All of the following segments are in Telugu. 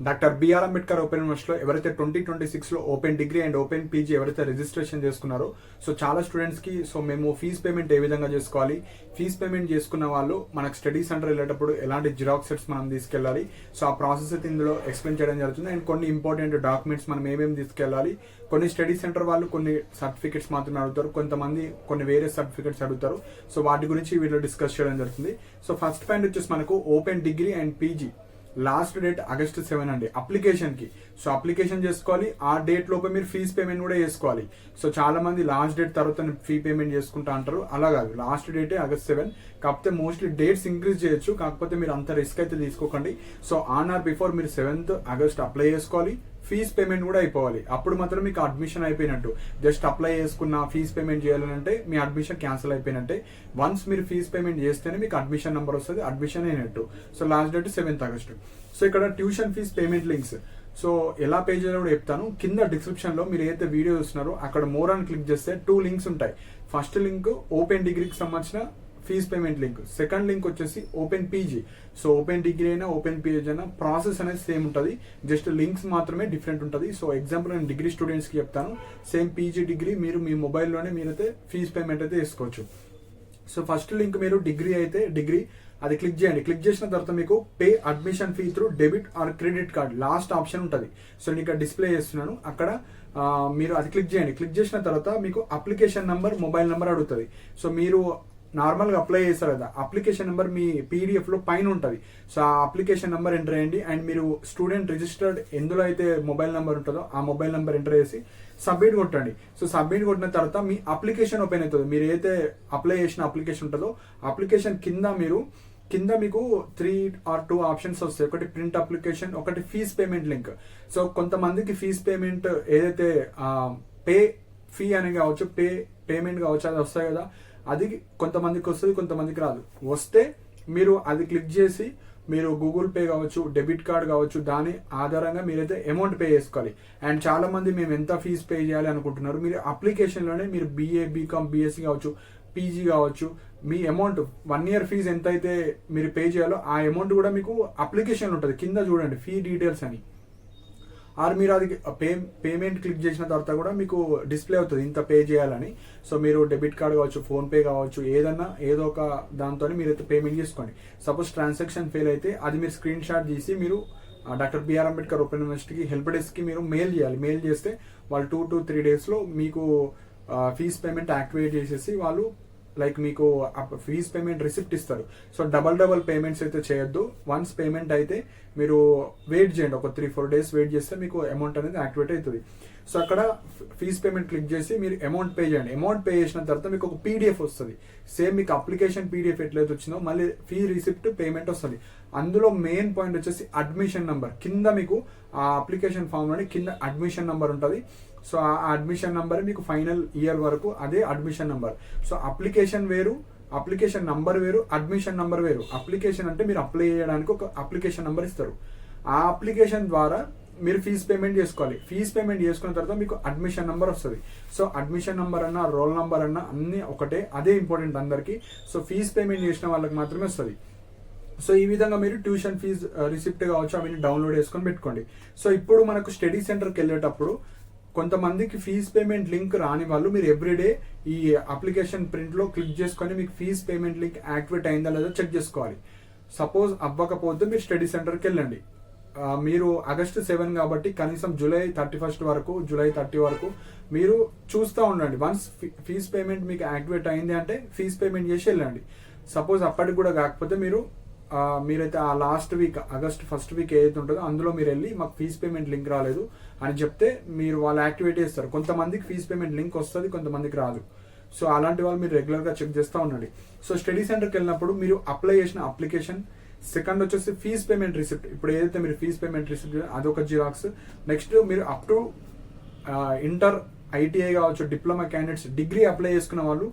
డాక్టర్ బిఆర్ అంబేద్కర్ ఓపెన్ యూనివర్సిటీలో ఎవరైతే 2026లో open degree and open PG ఎవరైతే రిజిస్ట్రేషన్ చేసుకున్నారో సో చాలా స్టూడెంట్స్కి సో మేము ఫీజ్ పేమెంట్ ఏ విధంగా చేసుకోవాలి, ఫీజ్ పేమెంట్ చేసుకున్న వాళ్ళు మనకు స్టడీ సెంటర్ వెళ్ళేటప్పుడు ఎలాంటి జిరాక్స్ సెట్స్ మనం తీసుకెళ్ళాలి, సో ఆ ప్రాసెస్ అయితే ఇందులో ఎక్స్ప్లెయిన్ చేయడం జరుగుతుంది. అండ్ కొన్ని ఇంపార్టెంట్ డాక్యుమెంట్స్ మనం ఏమేమి తీసుకెళ్ళాలి, కొన్ని స్టడీ సెంటర్ వాళ్ళు కొన్ని సర్టిఫికెట్స్ మాత్రమే అడుగుతారు, కొంతమంది కొన్ని వేరే సర్టిఫికెట్స్ అడుగుతారు. సో వాటి గురించి వీళ్ళు డిస్కస్ చేయడం జరుగుతుంది. సో ఫస్ట్ పాయింట్ వచ్చేసి మనకు open degree and PG last date August 7 అండి అప్లికేషన్ కి. సో అప్లికేషన్ చేసుకోవాలి, ఆ డేట్ లోపే మీరు ఫీజ్ పేమెంట్ కూడా చేసుకోవాలి. సో చాలా మంది లాస్ట్ డేట్ తర్వాత ఫీ పేమెంట్ చేసుకుంటా అంటారు, అలా కాదు, లాస్ట్ డేటే August 7. కాకపోతే మోస్ట్లీ డేట్స్ ఇంక్రీజ్ చేయొచ్చు, కాకపోతే మీరు అంత రిస్క్ అయితే తీసుకోకండి. సో ఆన్ ఆర్ బిఫోర్ మీరు 7th August అప్లై చేసుకోవాలి, ఫీజ్ పేమెంట్ కూడా అయిపోవాలి. అప్పుడు మాత్రం మీకు అడ్మిషన్ అయిపోయినట్టు. జస్ట్ అప్లై చేసుకున్న ఫీజ్ పేమెంట్ చేయాలంటే మీ అడ్మిషన్ క్యాన్సిల్ అయిపోయినట్టే. వన్స్ మీరు ఫీజ్ పేమెంట్ చేస్తేనే మీకు అడ్మిషన్ నెంబర్ వస్తుంది, అడ్మిషన్ అయినట్టు. So last date 7th August. So ఇక్కడ tuition fees payment links so ఎలా పే చేయాలో కూడా చెప్తాను. కింద డిస్క్రిప్షన్ లో మీరు ఏదైతే వీడియో చూస్తున్నారో అక్కడ మోర్ అని క్లిక్ చేస్తే 2 లింక్స్ ఉంటాయి. ఫస్ట్ లింక్ ఓపెన్ డిగ్రీకి సంబంధించిన fees payment link, second link వచ్చేసి open PG. So open degree అయినా ఓపెన్ పీజీ అయినా ప్రాసెస్ అనేది సేమ్ ఉంటుంది, జస్ట్ లింక్స్ మాత్రమే డిఫరెంట్ ఉంటుంది. సో ఎగ్జాంపుల్ నేను డిగ్రీ స్టూడెంట్స్కి చెప్తాను, సేమ్ పీజీ డిగ్రీ మీరు మీ మొబైల్లోనే మీరైతే ఫీజ్ పేమెంట్ అయితే చేసుకోవచ్చు. సో ఫస్ట్ లింక్ మీరు డిగ్రీ అయితే డిగ్రీ అది క్లిక్ చేయండి. క్లిక్ చేసిన తర్వాత మీకు pay admission fee through debit or credit card last option ఉంటుంది. సో నేను ఇక్కడ డిస్ప్లే చేస్తున్నాను, అక్కడ మీరు అది క్లిక్ చేయండి. క్లిక్ చేసిన తర్వాత మీకు అప్లికేషన్ నెంబర్, మొబైల్ నెంబర్ అడుగుతుంది. సో మీరు నార్మల్గా అప్లై చేస్తారు కదా, అప్లికేషన్ నెంబర్ మీ పీడిఎఫ్ లో పైన ఉంటుంది. సో ఆ అప్లికేషన్ నెంబర్ ఎంటర్ చేయండి. అండ్ మీరు స్టూడెంట్ రిజిస్టర్డ్ ఎందులో అయితే మొబైల్ నెంబర్ ఉంటుందో ఆ మొబైల్ నెంబర్ ఎంటర్ చేసి సబ్మిట్ కొట్టండి. సో సబ్మిట్ కొట్టిన తర్వాత మీ అప్లికేషన్ ఓపెన్ అవుతుంది. మీరు ఏదైతే అప్లై చేసిన అప్లికేషన్ ఉంటుందో అప్లికేషన్ కింద మీకు 3 or 2 ఆప్షన్స్ వస్తాయి. ఒకటి ప్రింట్ అప్లికేషన్, ఒకటి ఫీజ్ పేమెంట్ లింక్. సో కొంతమందికి ఫీజ్ పేమెంట్ ఏదైతే పే ఫీ అని కావచ్చు, పేమెంట్ కావచ్చు, అది వస్తాయి కదా, అది కొంతమందికి వస్తుంది, కొంతమందికి రాదు. వస్తే మీరు అది క్లిక్ చేసి మీరు గూగుల్ పే కావచ్చు, డెబిట్ కార్డ్ కావచ్చు, దాని ఆధారంగా మీరైతే అమౌంట్ పే చేసుకోవాలి. అండ్ చాలా మంది మేము ఎంత ఫీజు పే చేయాలి అనుకుంటున్నారు, మీరు అప్లికేషన్లోనే మీరు BA, BCom, BSc కావచ్చు, పీజీ కావచ్చు, మీ అమౌంట్ 1 year ఫీజు ఎంత అయితే మీరు పే చేయాలో ఆ అమౌంట్ కూడా మీకు అప్లికేషన్ ఉంటుంది. కింద చూడండి ఫీ డీటెయిల్స్ అని. ఆర్ మీరు అది పేమెంట్ క్లిక్ చేసిన తర్వాత కూడా మీకు డిస్ప్లే అవుతుంది ఇంత పే చేయాలని. సో మీరు డెబిట్ కార్డ్ కావచ్చు, ఫోన్పే కావచ్చు, ఏదో ఒక దాంతో మీరైతే పేమెంట్ చేసుకోండి. సపోజ్ ట్రాన్సాక్షన్ ఫెయిల్ అయితే అది మీరు స్క్రీన్ షాట్ తీసి మీరు డాక్టర్ బిఆర్ అంబేద్కర్ ఓపెన్ యూనివర్సిటీకి హెల్ప్ డెస్క్కి మీరు మెయిల్ చేయాలి. మెయిల్ చేస్తే వాళ్ళు 2 to 3 daysలో మీకు ఫీజ్ పేమెంట్ యాక్టివేట్ చేసేసి వాళ్ళు మీకు ఫీజ్ పేమెంట్ రిసిప్ట్ ఇస్తారు. సో డబల్ పేమెంట్స్ అయితే చేయొద్దు. వన్స్ పేమెంట్ అయితే మీరు వెయిట్ చేయండి, ఒక 3-4 days వెయిట్ చేస్తే మీకు అమౌంట్ అనేది యాక్టివేట్ అవుతుంది. సో అక్కడ ఫీజ్ పేమెంట్ క్లిక్ చేసి మీరు అమౌంట్ పే చేయండి. అమౌంట్ పే చేసిన తర్వాత మీకు ఒక PDF వస్తుంది. సేమ్ మీకు అప్లికేషన్ PDF ఎట్లయితే వచ్చిందో మళ్ళీ ఫీ రిసిప్ట్ పేమెంట్ వస్తుంది. అందులో మెయిన్ పాయింట్ వచ్చేసి అడ్మిషన్ నెంబర్. కింద మీకు ఆ అప్లికేషన్ ఫామ్లోని కింద అడ్మిషన్ నెంబర్ ఉంటుంది. సో ఆ అడ్మిషన్ నెంబర్ మీకు ఫైనల్ ఇయర్ వరకు అదే అడ్మిషన్ నెంబర్. సో అప్లికేషన్ వేరు, అప్లికేషన్ నంబర్ వేరు, అడ్మిషన్ నంబర్ వేరు. అప్లికేషన్ అంటే మీరు అప్లై చేయడానికి ఒక అప్లికేషన్ నెంబర్ ఇస్తారు. ఆ అప్లికేషన్ ద్వారా మీరు ఫీజ్ పేమెంట్ చేసుకోవాలి. ఫీజ్ పేమెంట్ చేసుకున్న తర్వాత మీకు అడ్మిషన్ నెంబర్ వస్తుంది. సో అడ్మిషన్ నెంబర్ అన్నా, రోల్ నెంబర్ అన్నా అన్ని ఒకటే, అదే ఇంపార్టెంట్ అందరికీ. సో ఫీజ్ పేమెంట్ చేసిన వాళ్ళకి మాత్రమే వస్తుంది. సో ఈ విధంగా మీరు ట్యూషన్ ఫీజ్ రిసిప్ట్ కావచ్చు అవన్నీ డౌన్లోడ్ చేసుకొని పెట్టుకోండి. సో ఇప్పుడు మనకు స్టడీ సెంటర్కి వెళ్ళేటప్పుడు కొంతమందికి ఫీజ్ పేమెంట్ లింక్ రాని వాళ్ళు మీరు ఎవ్రీడే ఈ అప్లికేషన్ ప్రింట్లో క్లిక్ చేసుకొని మీకు ఫీజ్ పేమెంట్ లింక్ యాక్టివేట్ అయిందా లేదా చెక్ చేసుకోవాలి. సపోజ్ అవ్వకపోతే మీరు స్టడీ సెంటర్కి వెళ్ళండి. మీరు August 7 కాబట్టి కనీసం July 31 వరకు, July 30 వరకు మీరు చూస్తూ ఉండండి. వన్స్ ఫీజ్ పేమెంట్ మీకు యాక్టివేట్ అయింది అంటే ఫీజ్ పేమెంట్ చేసి వెళ్ళండి. సపోజ్ అప్పటికి కూడా కాకపోతే మీరైతే ఆ last week August 1st week ఏదైతే ఉంటుందో అందులో మీరు వెళ్ళి మాకు ఫీజ్ పేమెంట్ లింక్ రాలేదు అని చెప్తే మీరు వాళ్ళు యాక్టివేట్ చేస్తారు. కొంతమందికి ఫీజ్ పేమెంట్ లింక్ వస్తుంది, కొంతమందికి రాదు. సో అలాంటి వాళ్ళు మీరు రెగ్యులర్గా చెక్ చేస్తూ ఉండండి. సో స్టడీ సెంటర్కి వెళ్ళినప్పుడు మీరు అప్లై చేసిన అప్లికేషన్, సెకండ్ వచ్చేసి ఫీజ్ పేమెంట్ రిసిప్ట్. ఇప్పుడు ఏదైతే మీరు ఫీజ్ పేమెంట్ రిసిప్ట్ అదొక జిరాక్స్. నెక్స్ట్ మీరు అప్ టు ఇంటర్, ITI కావచ్చు, డిప్లొమా క్యాండిడేట్స్, డిగ్రీ అప్లై చేసుకున్న వాళ్ళు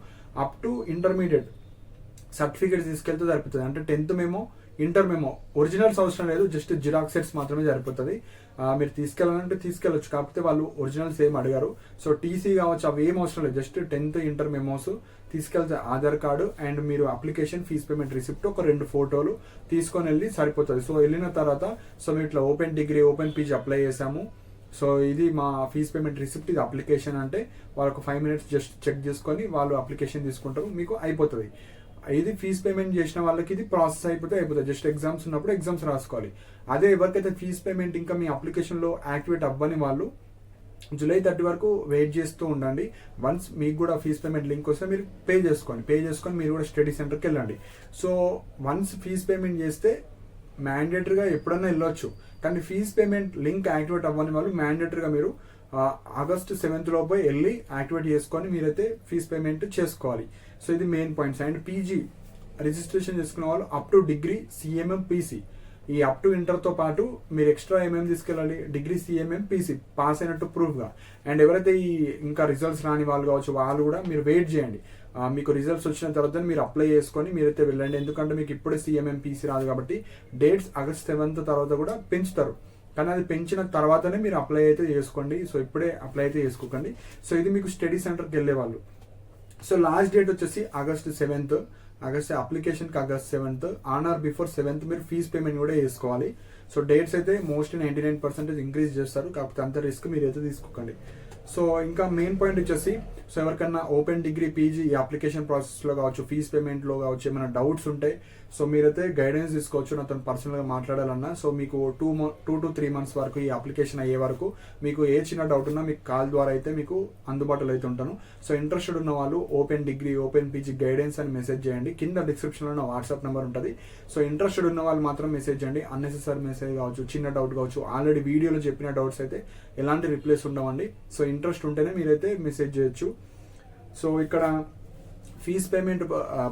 అప్ టు ఇంటర్మీడియట్ సర్టిఫికేట్స్ తీసుకెళ్తే సరిపోతుంది. అంటే 10th memo, inter memo, originals అవసరం లేదు, జస్ట్ జిరాక్స్ సెట్స్ మాత్రమే సరిపోతుంది. మీరు తీసుకెళ్ళాలంటే తీసుకెళ్ళొచ్చు, కాకపోతే వాళ్ళు ఒరిజినల్స్ ఏం అడిగారు. సో TC కావచ్చు అవి ఏం అవసరం లేదు, జస్ట్ 10th ఇంటర్ మెమోస్ తీసుకెళ్తే ఆధార్ కార్డు అండ్ మీరు అప్లికేషన్ ఫీజ్ పేమెంట్ రిసిప్ట్ ఒక 2 ఫోటోలు తీసుకొని వెళ్ళి సరిపోతుంది. సో వెళ్ళిన తర్వాత సో మేము ఇట్లా open degree open PG apply చేసాము, సో ఇది మా ఫీజ్ పేమెంట్ రిసిప్ట్, ఇది అప్లికేషన్ అంటే వాళ్ళకు 5 minutes జస్ట్ చెక్ చేసుకొని వాళ్ళు అప్లికేషన్ తీసుకుంటారు, మీకు అయిపోతుంది. ఇది ఫీజ్ పేమెంట్ చేసిన వాళ్ళకి ఇది ప్రాసెస్ అయిపోతుంది. జస్ట్ ఎగ్జామ్స్ ఉన్నప్పుడు ఎగ్జామ్స్ రాసుకోవాలి. అదే ఎవరికైతే ఫీజ్ పేమెంట్ ఇంకా మీ అప్లికేషన్లో యాక్టివేట్ అవ్వని వాళ్ళు July 30 వరకు వెయిట్ చేస్తూ ఉండండి. వన్స్ మీకు కూడా ఫీజ్ పేమెంట్ లింక్ వస్తే మీరు పే చేసుకొని మీరు కూడా స్టడీ సెంటర్కి వెళ్ళండి. సో వన్స్ ఫీజ్ పేమెంట్ చేస్తే మ్యాండేటరీగా ఎప్పుడన్నా వెళ్ళొచ్చు, కానీ ఫీజ్ పేమెంట్ లింక్ యాక్టివేట్ అవ్వని వాళ్ళు మ్యాండేటరీగా మీరు August 7th లోపు వెళ్ళి యాక్టివేట్ చేసుకొని మీరైతే ఫీజ్ పేమెంట్ చేసుకోవాలి. సో ఇది main points. And PG registration చేసుకున్న వాళ్ళు up to degree CMM PC, ఈ అప్ టు ఇంటర్తో పాటు మీరు ఎక్స్ట్రా ఏమేమి తీసుకెళ్ళాలి, డిగ్రీ సిఎంఎం పీసీ పాస్ అయినట్టు ప్రూఫ్గా. అండ్ ఎవరైతే ఈ ఇంకా రిజల్ట్స్ రాని వాళ్ళు కావచ్చు వాళ్ళు కూడా మీరు వెయిట్ చేయండి. మీకు రిజల్ట్స్ వచ్చిన తర్వాత మీరు అప్లై చేసుకొని మీరైతే వెళ్ళండి. ఎందుకంటే మీకు ఇప్పుడే సిఎంఎం పీసీ రాదు కాబట్టి డేట్స్ August 7th తర్వాత కూడా పెంచుతారు, కానీ అది పెంచిన తర్వాతనే మీరు అప్లై అయితే చేసుకోండి. సో ఇప్పుడే అప్లై అయితే చేసుకోకండి. సో ఇది మీకు స్టడీ సెంటర్కి వెళ్ళే వాళ్ళు. సో లాస్ట్ డేట్ వచ్చేసి August 7th. అప్లికేషన్కి August 7th. On are before 7th మీరు ఫీజ్ పేమెంట్ కూడా చేసుకోవాలి. సో డేట్స్ అయితే మోస్ట్లీ 99% ఇంక్రీజ్ చేస్తారు, కాకపోతే అంత రిస్క్ మీరు అయితే తీసుకోకండి. సో ఇంకా మెయిన్ పాయింట్ వచ్చేసి సో ఎవరికన్నా ఓపెన్ డిగ్రీ పీజీ ఈ అప్లికేషన్ ప్రాసెస్లో కావచ్చు, ఫీజ్ పేమెంట్లో కావచ్చు, ఏమైనా డౌట్స్ ఉంటే సో మీరైతే గైడెన్స్ తీసుకోవచ్చు. నాతో పర్సనల్గా మాట్లాడాలన్నా సో మీకు 2 to 3 months వరకు ఈ అప్లికేషన్ అయ్యే వరకు మీకు ఏ చిన్న డౌట్ ఉన్నా మీకు కాల్ ద్వారా అయితే మీకు అందుబాటులో అయితే ఉంటాను. సో ఇంట్రెస్టెడ్ ఉన్న వాళ్ళు open degree open PG guidance అని మెసేజ్ చేయండి. కింద డిస్క్రిప్షన్లో నా వాట్సాప్ నెంబర్ ఉంటుంది. సో ఇంట్రెస్టెడ్ ఉన్న వాళ్ళు మాత్రం మెసేజ్ చేయండి. అన్నెసెసరీ మెసేజ్ కావచ్చు, చిన్న డౌట్ కావచ్చు, ఆల్రెడీ వీడియోలో చెప్పిన డౌట్స్ అయితే ఎలాంటి రిప్లైస్ ఉండవండి. సో ఇంట్రెస్ట్ ఉంటేనే మీరైతే మెసేజ్ చేయొచ్చు. సో ఇక్కడ ఫీజ్ పేమెంట్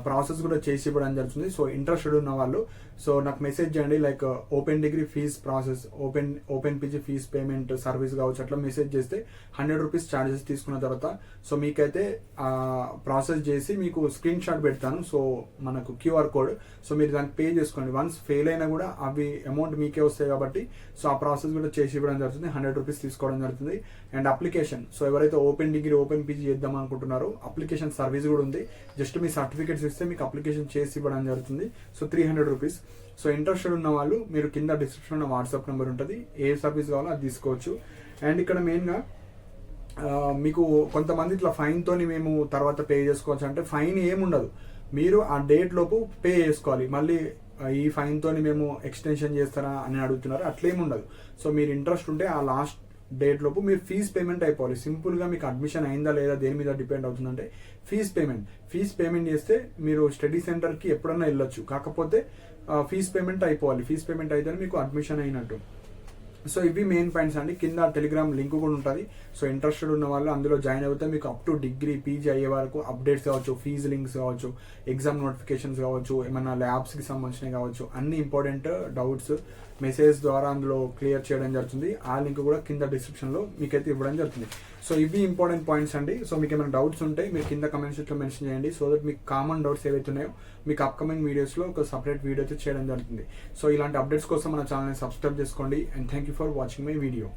ప్రాసెస్ కూడా చేసి ఇవ్వడం జరుగుతుంది. సో ఇంట్రెస్టెడ్ ఉన్న వాళ్ళు సో నాకు మెసేజ్ చేయండి. Like open degree fees process, open PG fees payment service కావచ్చు, అట్లా మెసేజ్ చేస్తే 100 rupees ఛార్జెస్ తీసుకున్న తర్వాత సో మీకైతే ప్రాసెస్ చేసి మీకు స్క్రీన్ షాట్ పెడతాను. సో మనకు QR కోడ్, సో మీరు దానికి పే చేసుకోండి. వన్స్ ఫెయిల్ అయినా కూడా అవి అమౌంట్ మీకే వస్తాయి కాబట్టి సో ఆ ప్రాసెస్ కూడా చేసి ఇవ్వడం జరుగుతుంది. 100 rupees తీసుకోవడం జరుగుతుంది. అండ్ అప్లికేషన్, సో ఎవరైతే ఓపెన్ డిగ్రీ ఓపెన్ పీజీ చేద్దాం అనుకుంటున్నారో అప్లికేషన్ సర్వీస్ కూడా ఉంది. జస్ట్ మీ సర్టిఫికేట్స్ ఇస్తే మీకు అప్లికేషన్ చేసి ఇవ్వడం జరుగుతుంది. So 300 rupees. సో ఇంట్రెస్టెడ్ ఉన్న వాళ్ళు మీరు కింద డిస్క్రిప్షన్లో వాట్సాప్ నెంబర్ ఉంటుంది, ఏ సర్వీస్ కావాలో అది తీసుకోవచ్చు. అండ్ ఇక్కడ మెయిన్గా మీకు కొంతమంది ఇట్లా ఫైన్తోని మేము తర్వాత పే చేసుకోవచ్చు అంటే ఫైన్ ఏముండదు, మీరు ఆ డేట్ లోపు పే చేసుకోవాలి. మళ్ళీ ఈ ఫైన్తోని మేము ఎక్స్టెన్షన్ చేస్తారా అని అడుగుతున్నారు, అట్లేముండదు. సో మీరు ఇంట్రెస్ట్ ఉంటే ఆ లాస్ట్ డేట్ లోపు మీరు ఫీజ్ పేమెంట్ అయిపోవాలి. సింపుల్గా మీకు అడ్మిషన్ అయిందా లేదా దేని మీద డిపెండ్ అవుతుందంటే ఫీజ్ పేమెంట్ చేస్తే మీరు స్టడీ సెంటర్కి ఎప్పుడన్నా వెళ్ళొచ్చు, కాకపోతే ఫీజ్ పేమెంట్ అయిపోవాలి. ఫీజ్ పేమెంట్ అయితేనే మీకు అడ్మిషన్ అయినట్టు. సో ఇవి మెయిన్ పాయింట్స్ అండి. కింద టెలిగ్రామ్ లింక్ కూడా ఉంటుంది. సో ఇంట్రెస్టెడ్ ఉన్న వాళ్ళు అందులో జాయిన్ అవుతే మీకు అప్ టు డిగ్రీ పీజీ అయ్యే వరకు అప్డేట్స్ కావచ్చు, ఫీజ్ లింక్స్ కావచ్చు, ఎగ్జామ్ నోటిఫికేషన్స్ కావచ్చు, ఏమైనా ల్యాబ్స్కి సంబంధించినవి కావచ్చు, అన్ని ఇంపార్టెంట్ డౌట్స్ మెసేజ్ ద్వారా అందులో క్లియర్ చేయడం జరుగుతుంది. ఆ లింక్ కూడా కింద డిస్క్రిప్షన్లో మీకైతే ఇవ్వడం జరుగుతుంది. సో ఇవి ఇంపార్టెంట్ పాయింట్స్ అండి. సో మీకు ఏమైనా డౌట్స్ ఉంటే మీరు కింద కమెంట్ సెక్షన్లో మెన్షన్ చేయండి. సో దట్ మీకు కామన్ డౌట్స్ ఏవైతే ఉన్నాయో మీకు అప్కమింగ్ వీడియోస్లో ఒక సపరేట్ వీడియో అయితే చేయడం జరుగుతుంది. సో ఇలాంటి అప్డేట్స్ కోసం మన ఛానల్ని సబ్స్క్రైబ్ చేసుకోండి. And thank you for watching my video.